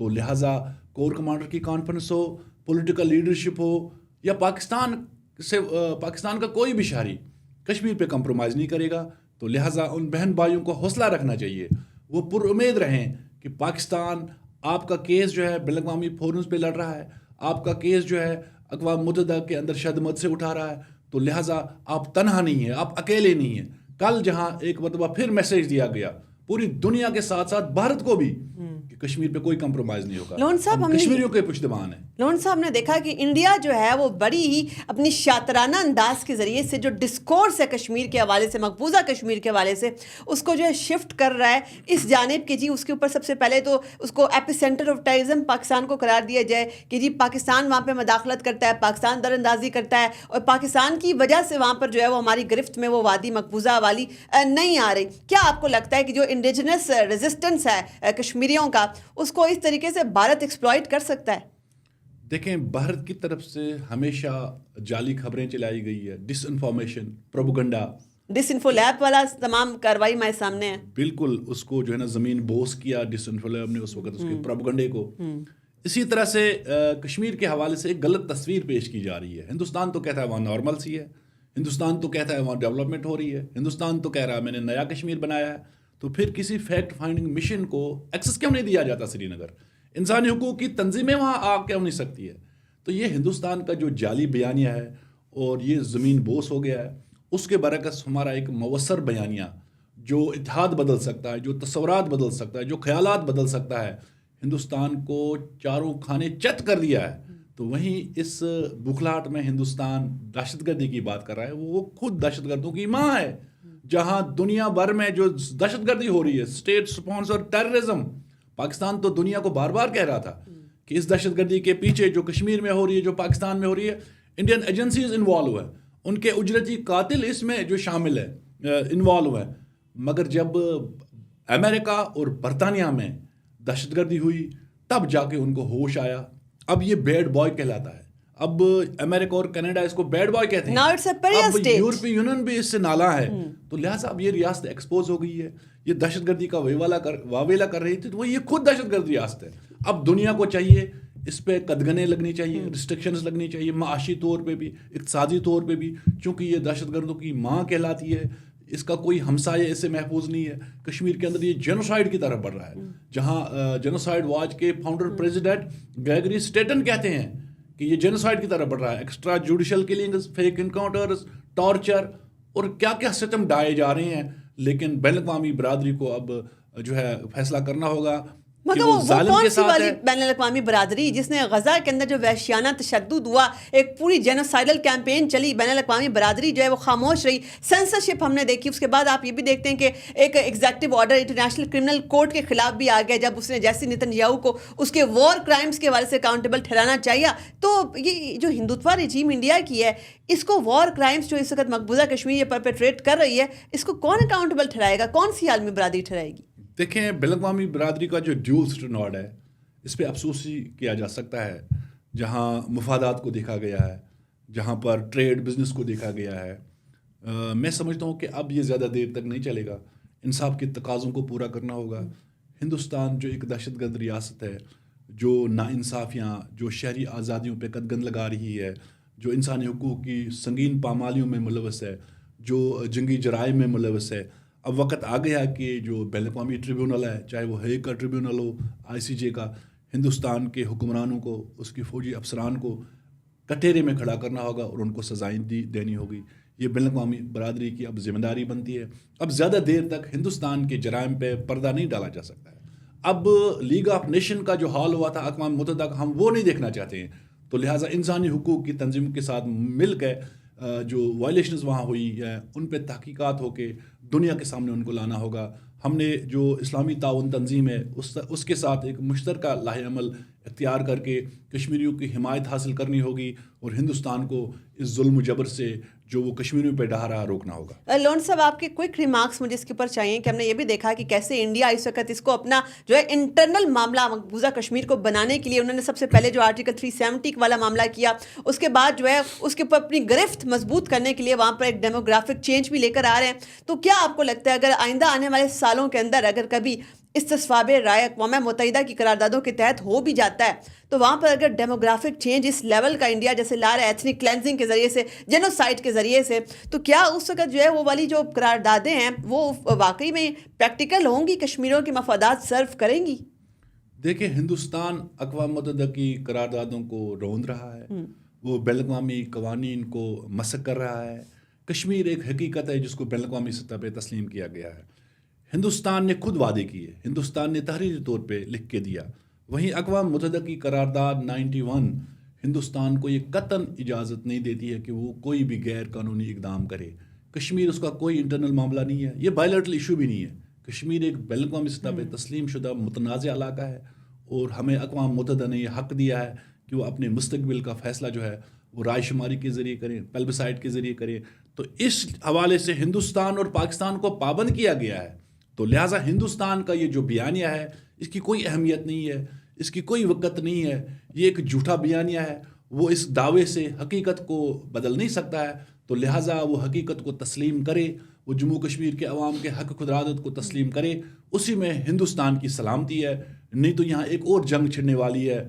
تو لہٰذا corps commander کی کانفرنس ہو، پولیٹیکل لیڈرشپ ہو، یا پاکستان کا کوئی بھی شہری کشمیر پہ کمپرومائز نہیں کرے گا. تو لہٰذا ان بہن بھائیوں کو حوصلہ رکھنا چاہیے، وہ پر امید رہیں کہ پاکستان آپ کا کیس جو ہے بین الاقوامی فورمز پہ لڑ رہا ہے، آپ کا کیس جو ہے اقوام متحدہ کے اندر شدمت سے اٹھا رہا ہے. تو لہٰذا آپ تنہا نہیں ہیں، آپ اکیلے نہیں ہیں. کل جہاں ایک مرتبہ پھر میسیج دیا گیا پوری دنیا کے ساتھ ساتھ بھارت کو بھی کہ کشمیر پہ کوئی کمپرومائز نہیں ہوگا، لون صاحب ہم کشمیریوں کے پشتبان ہیں. لون صاحب نے دیکھا کہ انڈیا جو ہے وہ بڑی ہی اپنی شاطرانہ انداز کے ذریعے سے جو ڈسکورس ہے کشمیر کے حوالے سے، مقبوضہ کشمیر کے حوالے سے، اس کو جو ہے شفٹ کر رہا ہے اس جانب کہ جی اس کے اوپر سب سے پہلے تو اس کو ایپی سینٹر آف ٹیررزم پاکستان کو قرار دیا جائے کہ جی پاکستان وہاں پہ مداخلت کرتا ہے، پاکستان در اندازی کرتا ہے، اور پاکستان کی وجہ سے وہاں پر جو ہے وہ ہماری گرفت میں وہ وادی مقبوضہ والی نہیں آ رہی. کیا آپ کو لگتا ہے کہ جو انڈیجنس ریزسٹنس ہے کشمیریوں کا، اس کو اس طریقے سے بھارت ایکسپلائٹ کر سکتا ہے؟ دیکھیں، بھارت کی طرف سے ہمیشہ جعلی خبریں چلائی گئی ہے، ڈس انفارمیشن، پروپیگنڈا، ڈس انفو لیب والا تمام کارروائی ہمارے سامنے ہے. بالکل اس کو جو ہے نا زمین بوس کیا ڈس انفو لیب نے اس وقت اس کے پروپیگنڈے کو. اسی طرح سے کشمیر کے حوالے سے ایک غلط تصویر پیش کی جا رہی ہے. ہندوستان تو کہتا ہے وہاں نارمل سی ہے، ہندوستان تو کہتا ہے وہاں ڈیولپمنٹ ہو رہی ہے، ہندوستان تو کہہ رہا ہے میں نے نیا کشمیر بنایا ہے. تو پھر کسی فیکٹ فائنڈنگ مشن کو ایکسس کیوں نہیں دیا جاتا سری نگر؟ انسانی حقوق کی تنظیمیں وہاں آ کیوں نہیں سکتی ہے؟ تو یہ ہندوستان کا جو جعلی بیانیہ ہے اور یہ زمین بوس ہو گیا ہے، اس کے برعکس ہمارا ایک مؤثر بیانیہ جو اتحاد بدل سکتا ہے، جو تصورات بدل سکتا ہے، جو خیالات بدل سکتا ہے، ہندوستان کو چاروں کھانے چت کر دیا ہے. تو وہیں اس بکھلاہٹ میں ہندوستان دہشت گردی کی بات کر رہا ہے. وہ خود دہشت گردوں کی ماں ہے. جہاں دنیا بھر میں جو دہشت گردی ہو رہی ہے، اسٹیٹ سپانسر ٹیررزم، پاکستان تو دنیا کو بار بار کہہ رہا تھا کہ اس دہشت گردی کے پیچھے جو کشمیر میں ہو رہی ہے، جو پاکستان میں ہو رہی ہے، انڈین ایجنسیز انوالو ہیں، ان کے اجرتی قاتل اس میں جو شامل ہے انوالو ہیں. مگر جب امریکہ اور برطانیہ میں دہشت گردی ہوئی تب جا کے ان کو ہوش آیا. اب یہ بیڈ بوائے کہلاتا ہے. اب امریکہ اور کینیڈا اس کو بیڈ بوائے کہتے ہیں. اب یورپی یونین بھی اس سے نالا ہے. تو لہٰذا اب یہ ریاست ایکسپوز ہو گئی ہے. یہ دہشت گردی کا واویلا کر رہی تھی، تو وہ یہ خود دہشت گرد ریاست ہے. اب دنیا کو چاہیے اس پہ قدغنیں لگنی چاہیے، ریسٹرکشنز لگنی چاہیے، معاشی طور پہ بھی، اقتصادی طور پہ بھی، چونکہ یہ دہشت گردوں کی ماں کہلاتی ہے. اس کا کوئی ہمسایہ اس سے محفوظ نہیں ہے. کشمیر کے اندر یہ جینوسائیڈ کی طرف بڑھ رہا ہے، جہاں جینوسائیڈ واچ کے فاؤنڈر پریزیڈنٹ گریگری اسٹیٹن کہتے ہیں کہ یہ جینوسائیڈ کی طرف بڑھ رہا ہے. Extra judicial killings, fake encounters, torture اور کیا کیا ستم ڈھائے جا رہے ہیں. لیکن بین الاقوامی برادری کو اب جو ہے فیصلہ کرنا ہوگا. مگر وہ کون سی والی بین الاقوامی برادری جس نے غزہ کے اندر جو وحشیانہ تشدد ہوا، ایک پوری جینوسائیڈل کیمپین چلی، بین الاقوامی برادری جو ہے وہ خاموش رہی، سینسرشپ ہم نے دیکھی. اس کے بعد آپ یہ بھی دیکھتے ہیں کہ ایک executive order international criminal court کے خلاف بھی آ گیا جب اس نے جیسی نیتن کو اس کے وار کرائمز کے حوالے سے اکاؤنٹیبل ٹھہرانا چاہیے. تو یہ جو ہندوتوا رجیم انڈیا کی ہے، اس کو وار کرائمز جو اس وقت مقبوضہ کشمیر یہ پرپیٹریٹ کر رہی ہے، اس کو کون اکاؤنٹیبل ٹھہرائے گا؟ کون سی عالمی برادری ٹھہرائے گی؟ دیکھیں، بین الاقوامی برادری کا جو ڈیول اسٹینڈرڈ ہے، اس پہ افسوس ہی کیا جا سکتا ہے. جہاں مفادات کو دیکھا گیا ہے، جہاں پر ٹریڈ بزنس کو دیکھا گیا ہے، میں سمجھتا ہوں کہ اب یہ زیادہ دیر تک نہیں چلے گا. انصاف کے تقاضوں کو پورا کرنا ہوگا. ہندوستان جو ایک دہشت گرد ریاست ہے، جو ناانصافیاں، جو شہری آزادیوں پہ قدغن لگا رہی ہے، جو انسانی حقوق کی سنگین پامالیوں میں ملوث ہے، جو جنگی جرائم میں ملوث ہے، اب وقت آ گیا کہ جو بین الاقوامی ٹریبیونل ہے، چاہے وہ ہیگ کا ٹریبیونل ہو، ICJ کا، ہندوستان کے حکمرانوں کو، اس کی فوجی افسران کو کٹہرے میں کھڑا کرنا ہوگا اور ان کو سزائیں دینی ہوگی. یہ بین الاقوامی برادری کی اب ذمہ داری بنتی ہے. اب زیادہ دیر تک ہندوستان کے جرائم پہ پردہ نہیں ڈالا جا سکتا ہے. اب لیگ آف نیشن کا جو حال ہوا تھا اقوام متحدہ کا، ہم وہ نہیں دیکھنا چاہتے ہیں. تو لہٰذا انسانی حقوق کی تنظیم کے ساتھ مل کے جو وائلیشنز وہاں ہوئی ہیں ان پہ تحقیقات ہو کے دنیا کے سامنے ان کو لانا ہوگا. ہم نے جو اسلامی تعاون تنظیم ہے اس کے ساتھ ایک مشترکہ لاہ عمل اختیار کر کے کشمیریوں کی حمایت حاصل کرنی ہوگی اور ہندوستان کو اس ظلم و جبر سے جو وہ کشمیریوں پہ ڈھا رہا روکنا ہوگا. لون صاحب، آپ کے کوئک ریمارکس مجھے اس کے اوپر چاہیے کہ ہم نے یہ بھی دیکھا کہ کیسے انڈیا اس وقت اس کو اپنا جو ہے انٹرنل معاملہ مقبوضہ کشمیر کو بنانے کے لیے انہوں نے سب سے پہلے جو آرٹیکل 370 والا معاملہ کیا، اس کے بعد جو ہے اس کے اوپر اپنی گرفت مضبوط کرنے کے لیے وہاں پر ایک ڈیموگرافک چینج بھی لے کر آ رہے ہیں. تو کیا آپ کو لگتا ہے اگر آئندہ آنے والے سالوں کے اندر اگر کبھی استصواب رائے اقوام متحدہ کی قراردادوں کے تحت ہو بھی جاتا ہے تو وہاں پر اگر ڈیموگرافک چینج اس لیول کا انڈیا جیسے لا رہا ہے ایتھنک کلینزنگ کے ذریعے سے, جینوسائڈ کے ذریعے سے, تو کیا اس وقت جو ہے وہ والی جو قراردادیں ہیں وہ واقعی میں پریکٹیکل ہوں گی, کشمیریوں کے مفادات سرو کریں گی؟ دیکھیں, ہندوستان اقوام متحدہ کی قراردادوں کو روند رہا ہے, وہ بین الاقوامی قوانین کو مسخ کر رہا ہے. کشمیر ایک حقیقت ہے جس کو بین الاقوامی سطح پہ تسلیم کیا گیا ہے. ہندوستان نے خود وعدے کیے, ہندوستان نے تحریری طور پہ لکھ کے دیا. وہیں اقوام متحدہ کی قرارداد 91 ہندوستان کو یہ قطعاً اجازت نہیں دیتی ہے کہ وہ کوئی بھی غیر قانونی اقدام کرے. کشمیر اس کا کوئی انٹرنل معاملہ نہیں ہے, یہ بائیلیٹرل ایشو بھی نہیں ہے. کشمیر ایک بین الاقوامی سطح پہ تسلیم شدہ متنازع علاقہ ہے اور ہمیں اقوام متحدہ نے یہ حق دیا ہے کہ وہ اپنے مستقبل کا فیصلہ جو ہے وہ رائے شماری کے ذریعے کریں, پلبسائٹ کے ذریعے کریں. تو اس حوالے سے ہندوستان اور پاکستان کو پابند کیا گیا ہے. تو لہٰذا ہندوستان کا یہ جو بیانیہ ہے اس کی کوئی اہمیت نہیں ہے, اس کی کوئی وقت نہیں ہے. یہ ایک جھوٹا بیانیہ ہے, وہ اس دعوے سے حقیقت کو بدل نہیں سکتا ہے. تو لہٰذا وہ حقیقت کو تسلیم کرے, وہ جموں کشمیر کے عوام کے حق خود ارادت کو تسلیم کرے. اسی میں ہندوستان کی سلامتی ہے. نہیں تو یہاں ایک اور جنگ چھڑنے والی ہے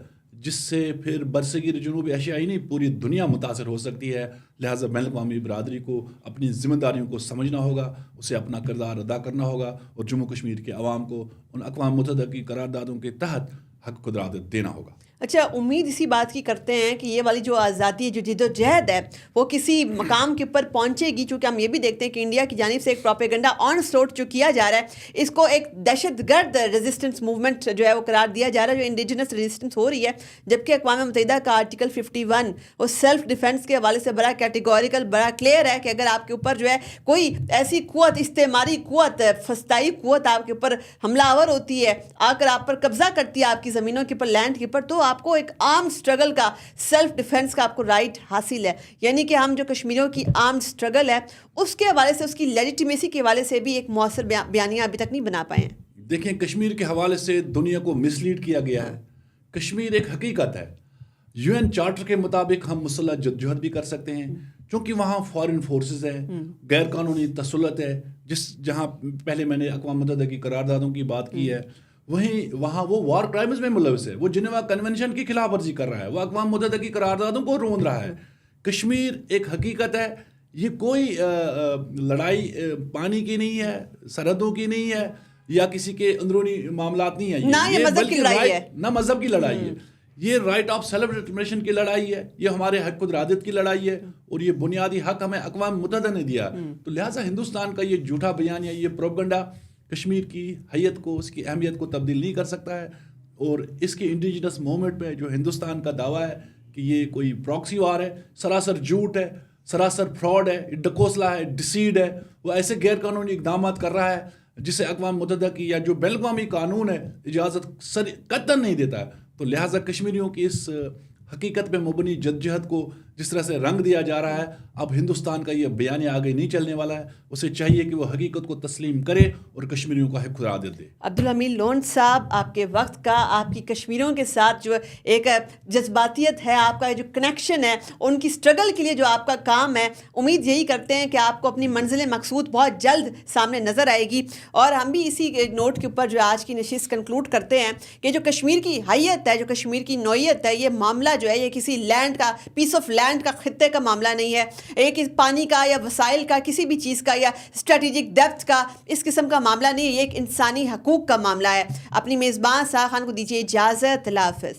جس سے پھر برصغیر جنوبی ایشیا ہی نہیں پوری دنیا متاثر ہو سکتی ہے. لہٰذا بین الاقوامی برادری کو اپنی ذمہ داریوں کو سمجھنا ہوگا, اسے اپنا کردار ادا کرنا ہوگا اور جموں کشمیر کے عوام کو ان اقوام متحدہ کی قراردادوں کے تحت حق خود ارادت دینا ہوگا. اچھا, امید اسی بات کی کرتے ہیں کہ یہ والی جو آزادی جو جد و جہد ہے وہ کسی مقام کے اوپر پہنچے گی, چونکہ ہم یہ بھی دیکھتے ہیں کہ انڈیا کی جانب سے ایک پروپیگنڈا آن سلوٹ جو کیا جا رہا ہے اس کو ایک دہشت گرد ریزسٹنس موومنٹ جو ہے وہ قرار دیا جا رہا ہے, جو انڈیجنس ریزسٹنس ہو رہی ہے. جبکہ اقوام متحدہ کا آرٹیکل 51 وہ سیلف ڈیفینس کے حوالے سے بڑا کیٹیگوریکل, بڑا کلیئر ہے کہ اگر آپ کے اوپر جو ہے کوئی ایسی قوت, استعماری قوت, فسطائی قوت آپ کے اوپر حملہ آور ہوتی ہے, آ کر آپ پر قبضہ کرتی ہے آپ کی زمینوں کے اوپر, لینڈ کے اوپر, تو آپ کو ایک آرم سٹرگل کا, سیلف ڈیفینس کا آپ کو رائٹ حاصل ہے. یعنی کہ ہم جو کشمیریوں کی آرم سٹرگل ہے اس کے حوالے سے, اس کی لیجیٹیمیسی کے حوالے سے بھی ایک مؤثر بیانیہ ابھی تک نہیں بنا پائے ہیں. دیکھیں, کشمیر کے حوالے سے دنیا کو مس لیڈ کیا گیا ہے. کشمیر ایک حقیقت ہے. UN چارٹر کے مطابق ہم مسلح جدوجہد بھی کر سکتے ہیں کیونکہ وہاں فارن فورسز ہے, غیر قانونی تسلط ہے, جہاں پہلے میں نے اقوام متحدہ کی قراردادوں کی بات کی ہے, وہیں وہاں وہ وار کرائمز میں ملوث ہے, وہ جنیوا کنونشن کی خلاف ورزی کر رہا ہے, وہ اقوام متحدہ کی قراردادوں کو روند رہا ہے. کشمیر ایک حقیقت ہے, یہ کوئی لڑائی پانی کی نہیں ہے, سرحدوں کی نہیں ہے, یا کسی کے اندرونی معاملات نہیں ہے, یہ مذہب کی لڑائی ہے, نہ مذہب کی لڑائی ہے. یہ رائٹ آف سیلف ڈٹرمنیشن کی لڑائی ہے, یہ ہمارے حق خود ارادت کی لڑائی ہے, اور یہ بنیادی حق ہمیں اقوام متحدہ نے دیا. تو لہٰذا ہندوستان کا یہ جھوٹا بیانیہ, یہ پروپیگنڈا کشمیر کی حیت کو, اس کی اہمیت کو تبدیل نہیں کر سکتا ہے. اور اس کے انڈیجنس موومنٹ میں جو ہندوستان کا دعویٰ ہے کہ یہ کوئی پراکسی وار ہے, سراسر جھوٹ ہے, سراسر فراڈ ہے, ڈکوسلا ہے, ڈسیڈ ہے. وہ ایسے غیر قانونی اقدامات کر رہا ہے جسے اقوام متحدہ کی یا جو بین الاقوامی قانون ہے اجازت قطعاً نہیں دیتا ہے. تو لہٰذا کشمیریوں کی اس حقیقت پہ مبنی جدوجہد کو جس طرح سے رنگ دیا جا رہا ہے, اب ہندوستان کا یہ بیانیہ آگے نہیں چلنے والا ہے. اسے چاہیے کہ وہ حقیقت کو تسلیم کرے اور کشمیریوں کو حق خود ارادت دے. عبدالحمید لون صاحب, آپ کے وقت کا, آپ کی کشمیریوں کے ساتھ جو ایک جذباتیت ہے, آپ کا جو کنیکشن ہے, ان کی سٹرگل کے لیے جو آپ کا کام ہے, امید یہی کرتے ہیں کہ آپ کو اپنی منزل مقصود بہت جلد سامنے نظر آئے گی. اور ہم بھی اسی نوٹ کے اوپر جو آج کی نشست کنکلوڈ کرتے ہیں کہ جو کشمیر کی حیت ہے, جو کشمیر کی نوعیت ہے, یہ معاملہ جو ہے یہ کسی لینڈ کا, پیس آف لینڈ کا, خطے کا معاملہ نہیں ہے, ایک پانی کا یا وسائل کا, کسی بھی چیز کا, یا اسٹریٹجک ڈیپتھ کا, اس قسم کا معاملہ نہیں ہے. یہ ایک انسانی حقوق کا معاملہ ہے. اپنی میزبان ساہ خان کو دیجیے اجازت. اللہ حافظ.